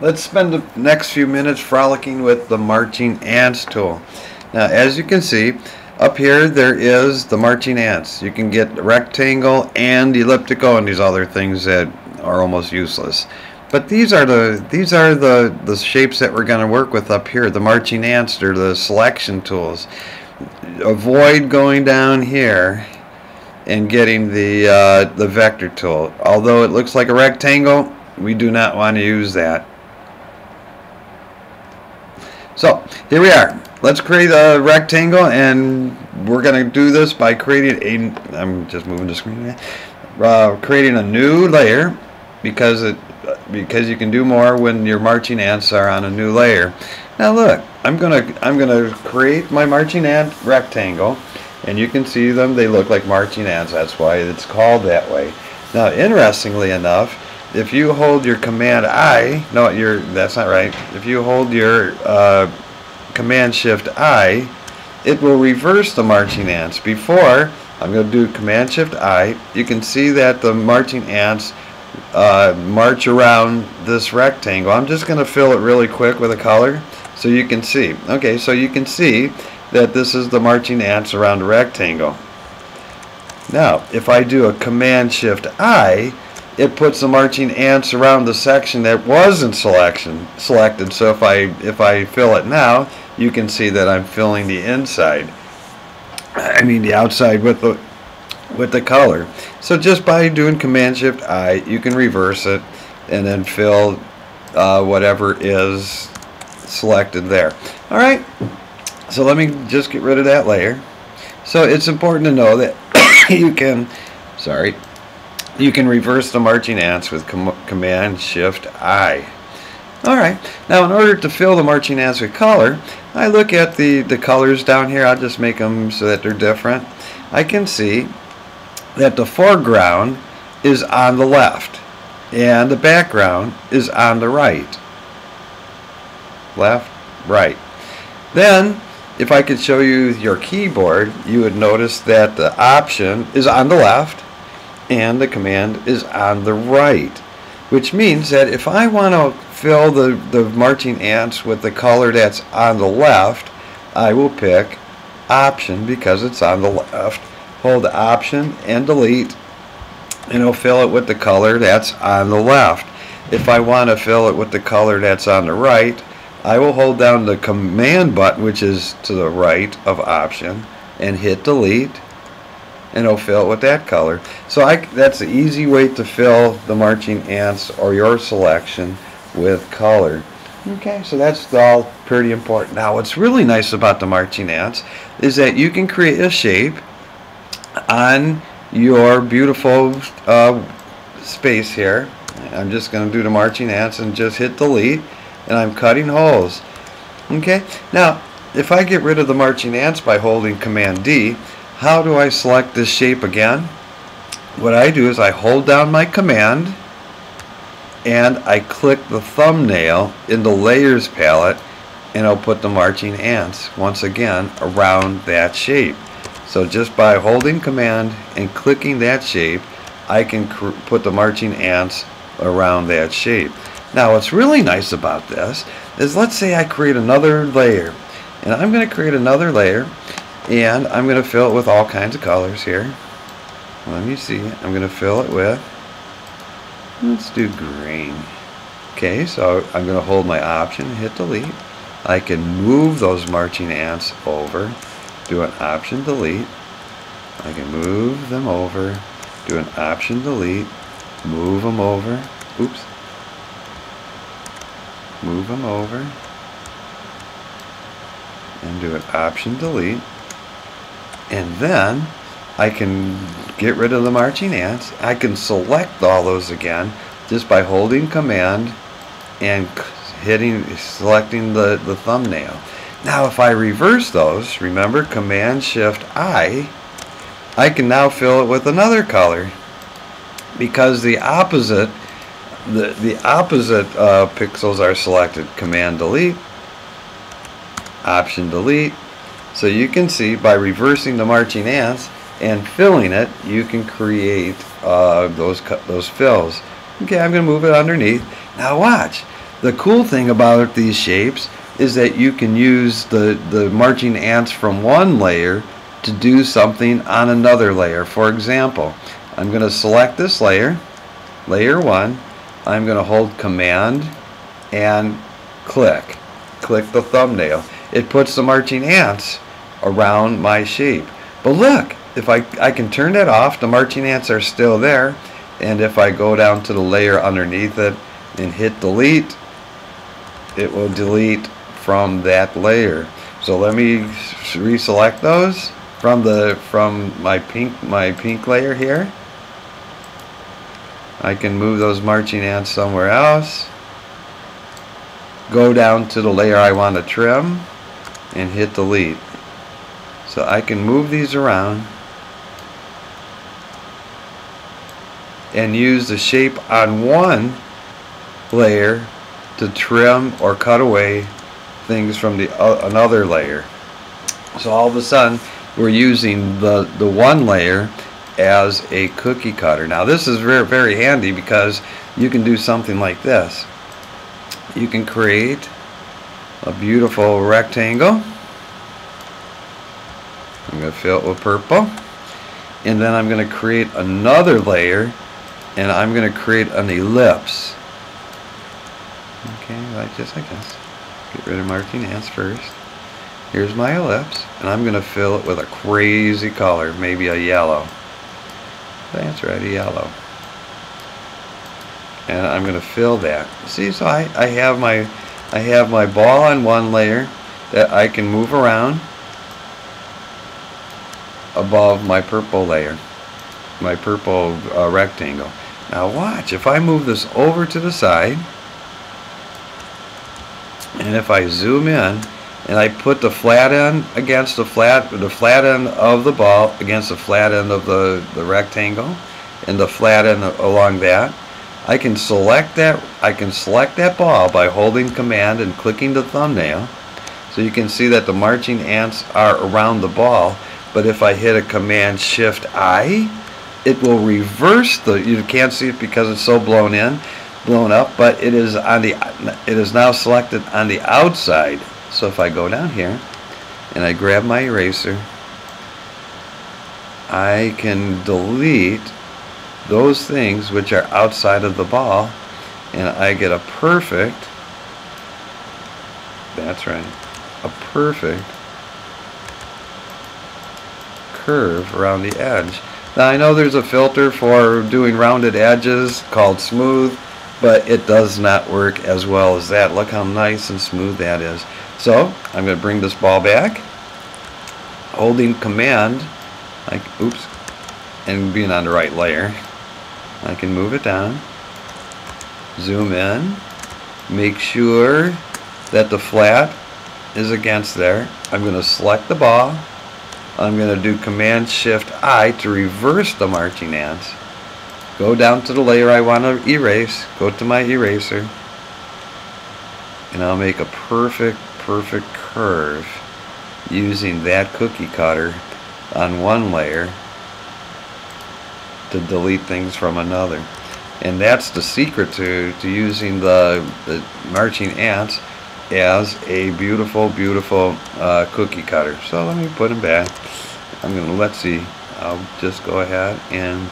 let's spend the next few minutes frolicking with the marching ants tool. Now, as you can see, up here there is the marching ants. You can get rectangle and elliptical and these other things that are almost useless. But these are the shapes that we're going to work with up here. The marching ants, they're the selection tools. Avoid going down here and getting the vector tool. Although it looks like a rectangle, we do not want to use that. So here we are. Let's create a rectangle, and we're going to do this by creating a, I'm just moving the screen, creating a new layer, because you can do more when your marching ants are on a new layer. Now look, I'm gonna create my marching ant rectangle, and you can see them. They look like marching ants. That's why it's called that way. Now, interestingly enough, if you hold your Command I, no, that's not right. If you hold your Command Shift I, it will reverse the marching ants. Before, I'm going to do Command Shift I. You can see that the marching ants march around this rectangle. I'm just going to fill it really quick with a color so you can see. Okay, so you can see that this is the marching ants around the rectangle. Now, if I do a Command Shift I, it puts the marching ants around the section that wasn't selected. So if I fill it now, you can see that I'm filling the inside. I mean the outside with the color. So just by doing Command Shift I, you can reverse it and then fill whatever is selected there. Alright, so let me just get rid of that layer. So it's important to know that you can reverse the marching ants with Command Shift I. Alright, now in order to fill the marching ants with color, I look at the colors down here. I'll just make them so that they're different. I can see that the foreground is on the left and the background is on the right. Left, right. Then, if I could show you your keyboard, you would notice that the Option is on the left and the Command is on the right, which means that if I want to fill the marching ants with the color that's on the left, I will pick Option because it's on the left. Hold Option and delete, and it'll fill it with the color that's on the left. If I want to fill it with the color that's on the right, I will hold down the Command button, which is to the right of Option, and hit delete, and it'll fill it with that color. So that's the easy way to fill the marching ants or your selection with color. Okay, so that's all pretty important. Now, what's really nice about the marching ants is that you can create a shape on your beautiful space here. I'm just going to do the marching ants and just hit delete, and I'm cutting holes. Okay, now if I get rid of the marching ants by holding Command D, how do I select this shape again? What I do is I hold down my command and I click the thumbnail in the layers palette, and I'll put the marching ants once again around that shape. So just by holding Command and clicking that shape, I can put the marching ants around that shape. Now, what's really nice about this is, let's say I create another layer, and I'm going to create another layer, and I'm going to fill it with all kinds of colors here. Let me see. I'm going to fill it with, let's do green. Okay, so I'm going to hold my Option and hit delete. I can move those marching ants over, do an Option delete. I can move them over, do an Option delete, move them over. Oops. Move them over and do an Option delete, and then I can get rid of the marching ants. I can select all those again just by holding Command and selecting the thumbnail. Now if I reverse those, remember Command Shift I can now fill it with another color, because the opposite pixels are selected. Command delete, Option delete. So you can see by reversing the marching ants and filling it, you can create those fills. Okay, I'm going to move it underneath. Now watch. The cool thing about these shapes is that you can use the marching ants from one layer to do something on another layer. For example, I'm going to select this layer, layer 1. I'm going to hold Command and click the thumbnail. It puts the marching ants around my shape. But look, if I can turn that off, the marching ants are still there. And if I go down to the layer underneath it and hit delete, it will delete from that layer. So let me reselect those from my pink layer here. I can move those marching ants somewhere else. Go down to the layer I want to trim and hit delete. So I can move these around and use the shape on one layer to trim or cut away things from another layer. So all of a sudden we're using the one layer as a cookie cutter. Now this is very, very handy because you can do something like this. You can create a beautiful rectangle. I'm going to fill it with purple, and then I'm going to create another layer, and I'm going to create an ellipse. Okay, like this, I guess. Get rid of marching ants first. Here's my ellipse, and I'm going to fill it with a crazy color, maybe a yellow. That's right, a yellow. And I'm going to fill that. See, so I have my ball on one layer that I can move around above my purple layer, my purple rectangle. Now watch, if I move this over to the side, and if I zoom in and I put the flat end against the flat end of the ball against the flat end of the rectangle, and the flat end along that, I can select that ball by holding Command and clicking the thumbnail. So you can see that the marching ants are around the ball, but if I hit a Command Shift I, it will reverse you can't see it because it's so blown up, but it is now selected on the outside. So if I go down here and I grab my eraser, I can delete those things which are outside of the ball, and I get a perfect, that's right, a perfect curve around the edge. Now I know there's a filter for doing rounded edges called smooth, but it does not work as well as that. Look how nice and smooth that is. So I'm going to bring this ball back, holding Command, oops, and being on the right layer. I can move it down, zoom in, make sure that the flat is against there. I'm going to select the ball. I'm going to do Command Shift I to reverse the marching ants. Go down to the layer I want to erase, go to my eraser, and I'll make a perfect curve using that cookie cutter on one layer to delete things from another. And that's the secret to using the marching ants as a beautiful cookie cutter. So let me put them back. Let's see, I'll just go ahead and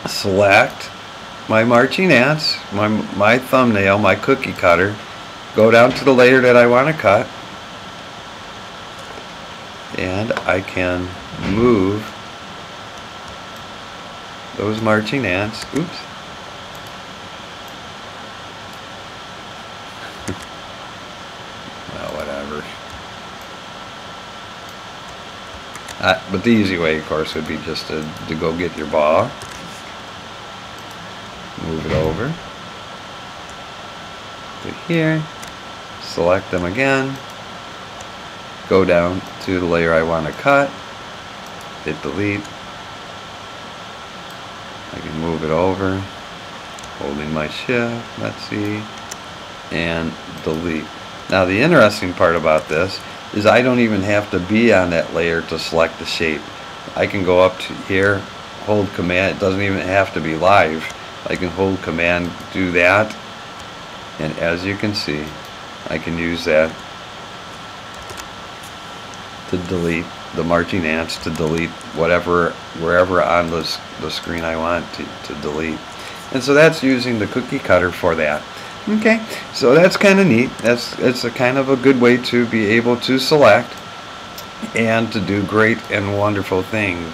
select my marching ants, my thumbnail, my cookie cutter, go down to the layer that I want to cut, and I can move those marching ants. Oops. Well, whatever. But the easy way, of course, would be just to go get your ball, move it over to here, select them again, go down to the layer I want to cut, hit delete. I can move it over, holding my shift, let's see, and delete. Now the interesting part about this is I don't even have to be on that layer to select the shape. I can go up to here, hold Command, it doesn't even have to be live. I can hold Command, do that, And as you can see, I can use that to delete the marching ants, to delete wherever on the screen I want to delete. And so that's using the cookie cutter for that. Okay, so that's kind of neat. It's a kind of a good way to be able to select and to do great and wonderful things.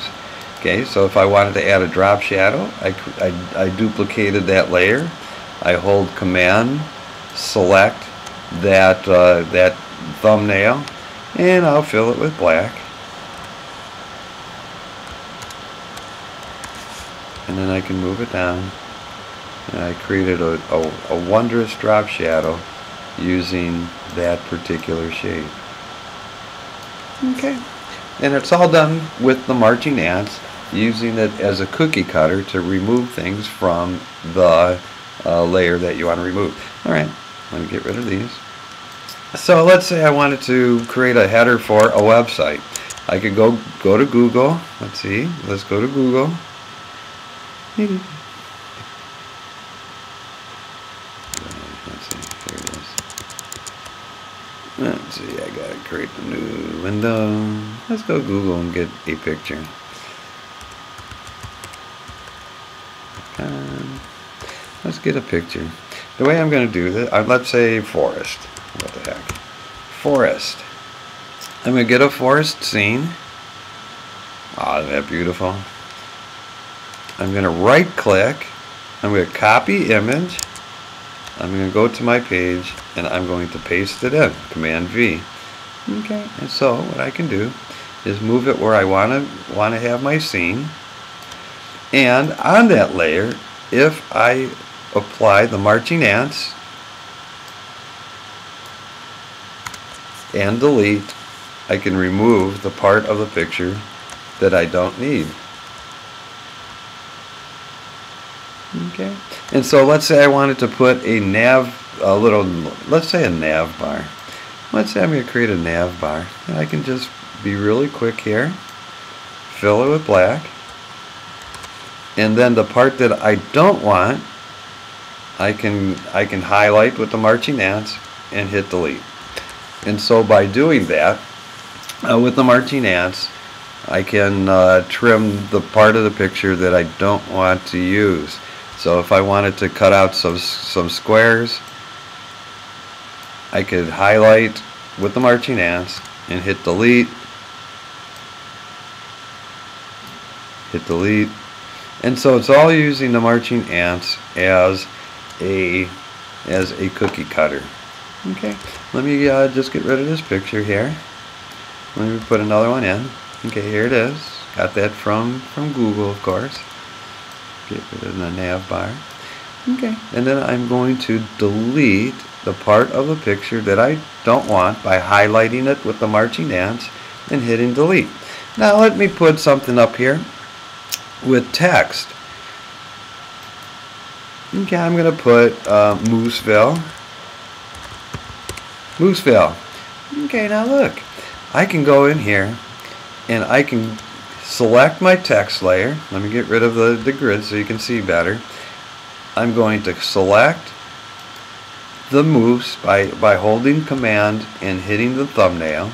Okay, so if I wanted to add a drop shadow, I duplicated that layer. I hold Command, select that thumbnail, and I'll fill it with black. And then I can move it down. And I created a wondrous drop shadow using that particular shape. Okay. And it's all done with the marching ants, using it as a cookie cutter to remove things from the layer that you want to remove. Alright, let me get rid of these. So let's say I wanted to create a header for a website. I could go to Google. Let's see. Let's go to Google. Let's see. Here it is. Let's see. I gotta create a new window. Let's go Google and get a picture. Let's get a picture. The way I'm going to do this, let's say forest. What the heck? Forest. I'm going to get a forest scene. Oh, isn't that beautiful? I'm going to right click. I'm going to copy image. I'm going to go to my page and I'm going to paste it in. Command V. Okay, and so what I can do is move it where I want to have my scene. And on that layer, if I apply the marching ants and delete, I can remove the part of the picture that I don't need. Okay, and so let's say I wanted to put let's say a nav bar. Let's say I'm going to create a nav bar, and I can just be really quick here, fill it with black, and then the part that I don't want, I can highlight with the marching ants and hit delete. And so by doing that with the marching ants, I can trim the part of the picture that I don't want to use. So if I wanted to cut out some squares, I could highlight with the marching ants and hit delete, and so it's all using the marching ants as a cookie cutter. Okay, let me just get rid of this picture here. Let me put another one in. Okay, here it is. Got that from Google, of course. Get rid of the nav bar. Okay, and then I'm going to delete the part of the picture that I don't want by highlighting it with the marching ants and hitting delete. Now let me put something up here with text. Okay, I'm going to put Mooseville. Okay, now look. I can go in here and I can select my text layer. Let me get rid of the grid so you can see better. I'm going to select the moose by holding Command and hitting the thumbnail.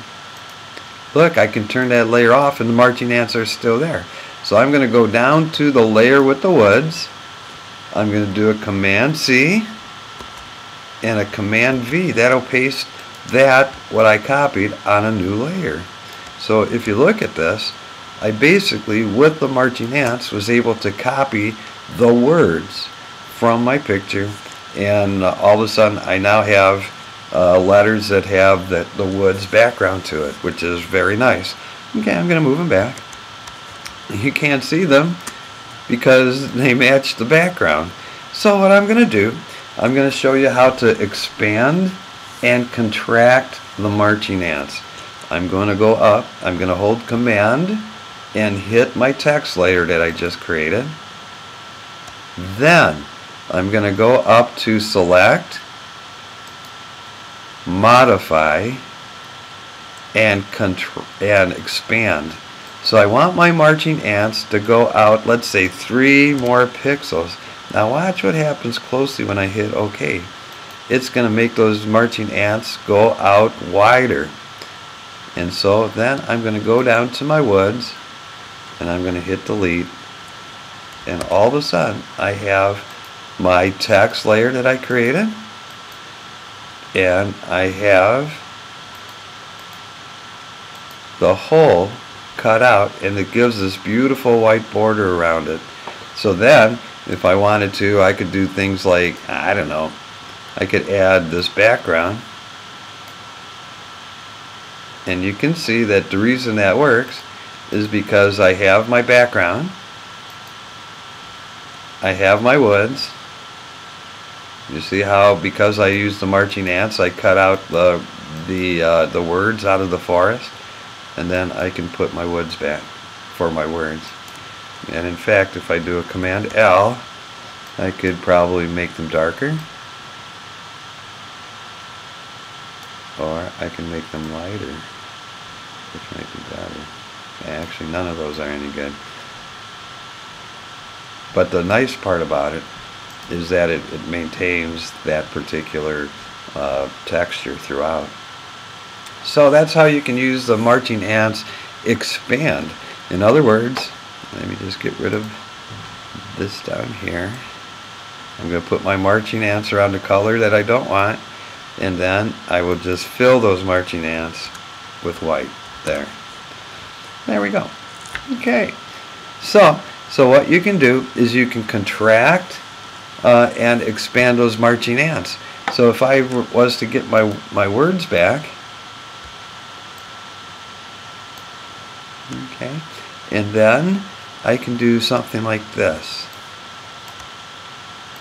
Look, I can turn that layer off and the marching ants are still there. So I'm going to go down to the layer with the woods. I'm going to do a Command C and a Command V. That'll paste what I copied on a new layer. So if you look at this, I basically, with the marching ants, was able to copy the words from my picture, and all of a sudden I now have letters that have the woods background to it, which is very nice. Okay, I'm going to move them back. You can't see them because they match the background. So what I'm going to do, I'm going to show you how to expand and contract the marching ants. I'm going to go up, I'm going to hold Command and hit my text layer that I just created. Then I'm going to go up to Select, Modify, and Expand. So I want my marching ants to go out, let's say 3 more pixels. Now watch what happens closely when I hit OK. it's going to make those marching ants go out wider. And so then I'm going to go down to my woods and I'm going to hit delete, and all of a sudden I have my text layer that I created, and I have the hole cut out, and it gives this beautiful white border around it. So then if I wanted to, I could do things like, I don't know, I could add this background, and you can see that the reason that works is because I have my background, I have my woods. You see how, because I used the marching ants, I cut out the words out of the forest, and then I can put my woods back for my words. And in fact, if I do a Command L, I could probably make them darker, or I can make them lighter, which might be better. Actually, none of those are any good. But the nice part about it is that it maintains that particular texture throughout. So that's how you can use the marching ants expand. In other words, let me just get rid of this down here. I'm going to put my marching ants around the color that I don't want, and then I will just fill those marching ants with white there. There we go. Okay. So what you can do is you can contract and expand those marching ants. So if I was to get my words back, okay, and then I can do something like this.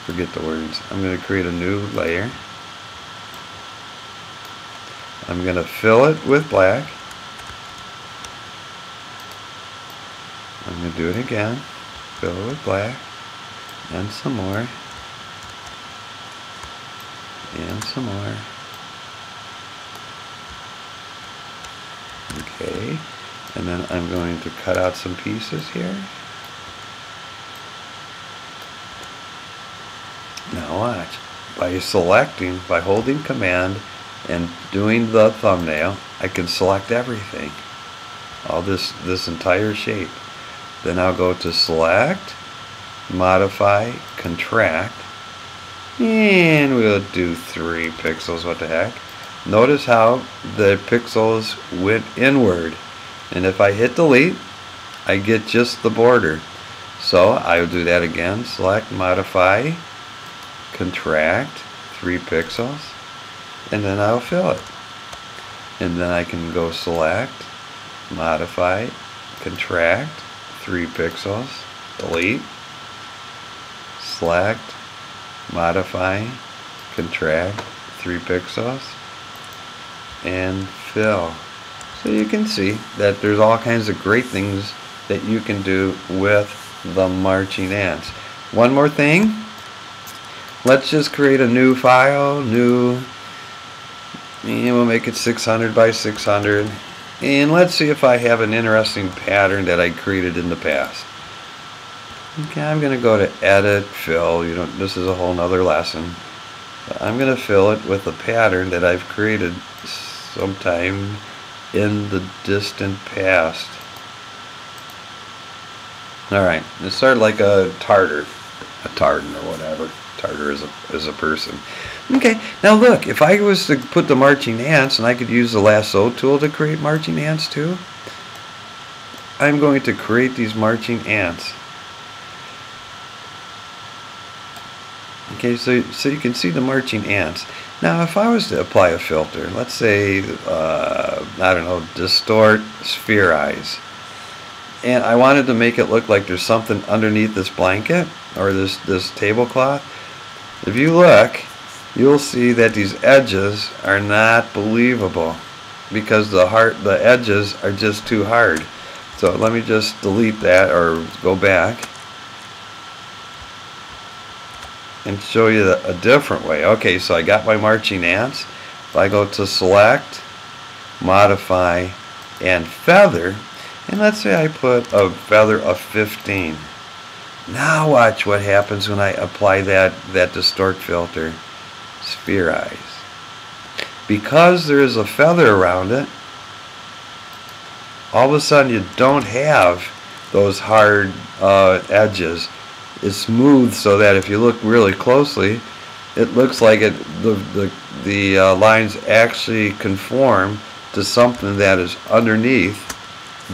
Forget the words. I'm going to create a new layer. I'm going to fill it with black. I'm going to do it again. Fill it with black. And some more. And some more. Okay. And then I'm going to cut out some pieces here. Now watch. By holding Command and doing the thumbnail, I can select everything. All this entire shape. Then I'll go to Select, Modify, Contract, and we'll do 3 pixels. What the heck? Notice how the pixels went inward. And if I hit delete, I get just the border. So I'll do that again. Select, Modify, Contract, 3 pixels, and then I'll fill it. And then I can go Select, Modify, Contract, 3 pixels, delete, Select, Modify, Contract, 3 pixels, and fill. So you can see that there's all kinds of great things that you can do with the marching ants. One more thing. Let's just create a new file, and we'll make it 600 by 600. And let's see if I have an interesting pattern that I created in the past. Okay, I'm going to go to Edit, Fill. This is a whole nother lesson. But I'm going to fill it with a pattern that I've created sometime in the distant past. Alright, it's sort of like a tartar or whatever. Tartar is a person. Okay, now look, if I was to put the marching ants, and I could use the lasso tool to create marching ants too, I'm going to create these marching ants. Okay, so you can see the marching ants. Now if I was to apply a filter, let's say, I don't know, distort sphere eyes, and I wanted to make it look like there's something underneath this blanket or this tablecloth, if you look, you'll see that these edges are not believable because the edges are just too hard. So let me just delete that or go back and show you a different way. Okay, so I got my marching ants. If I go to Select, Modify, and Feather, and let's say I put a feather of 15. Now watch what happens when I apply that distort filter. spherize. Because there is a feather around it, all of a sudden you don't have those hard edges. It's smooth so that if you look really closely, it looks like the lines actually conform to something that is underneath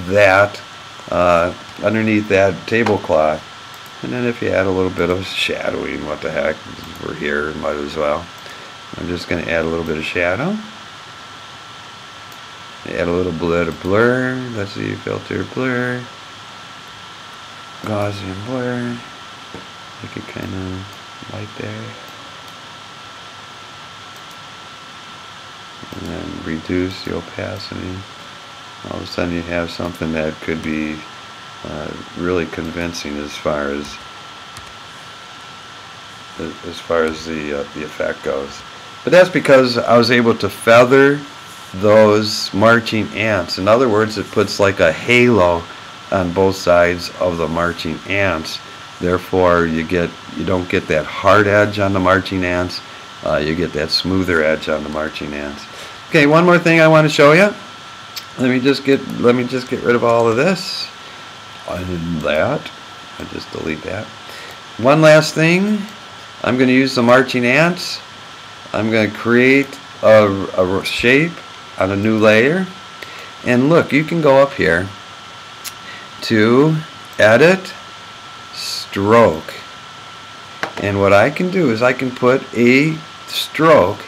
that tablecloth. And then if you add a little bit of shadowing, what the heck, we're here, might as well. I'm just going to add a little bit of shadow. Add a little bit of blur. Let's see, filter, blur, Gaussian blur. Make it kind of light there. And then reduce the opacity. All of a sudden you have something that could be really convincing as far as the effect goes. But that's because I was able to feather those marching ants. In other words, it puts like a halo on both sides of the marching ants. Therefore, you don't get that hard edge on the marching ants. You get that smoother edge on the marching ants. Okay, one more thing I want to show you. Let me just get rid of all of this. And that. I just delete that. One last thing. I'm going to use the marching ants. I'm going to create a shape on a new layer. And look, you can go up here to Edit, Stroke. And what I can do is I can put a stroke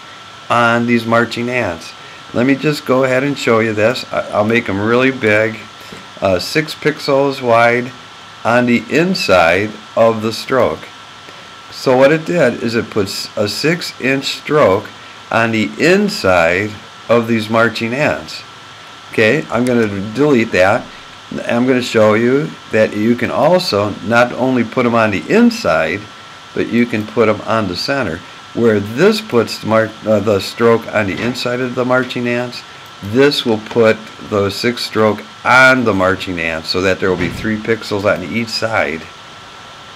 on these marching ants. Let me just go ahead and show you this. I'll make them really big, 6 pixels wide on the inside of the stroke. So what it did is it puts a 6-inch stroke on the inside of these marching ants. Okay, I'm going to delete that. I'm going to show you that you can also not only put them on the inside, but you can put them on the center. Where this puts the stroke on the inside of the marching ants, this will put the 6 stroke on the marching ants so that there will be 3 pixels on each side,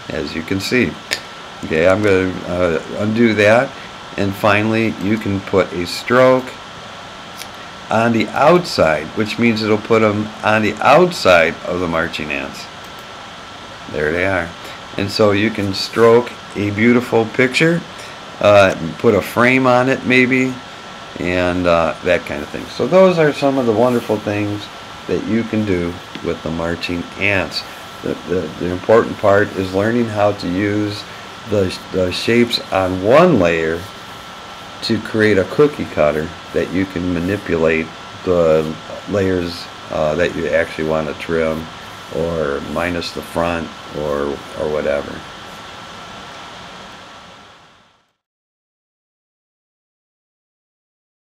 as you can see. Okay, I'm going to undo that, and finally you can put a stroke on the outside, which means it'll put them on the outside of the marching ants. There they are. And so you can stroke a beautiful picture, put a frame on it maybe, and that kind of thing. So those are some of the wonderful things that you can do with the marching ants. The important part is learning how to use the shapes on one layer to create a cookie cutter that you can manipulate the layers that you actually want to trim, or minus the front, or whatever.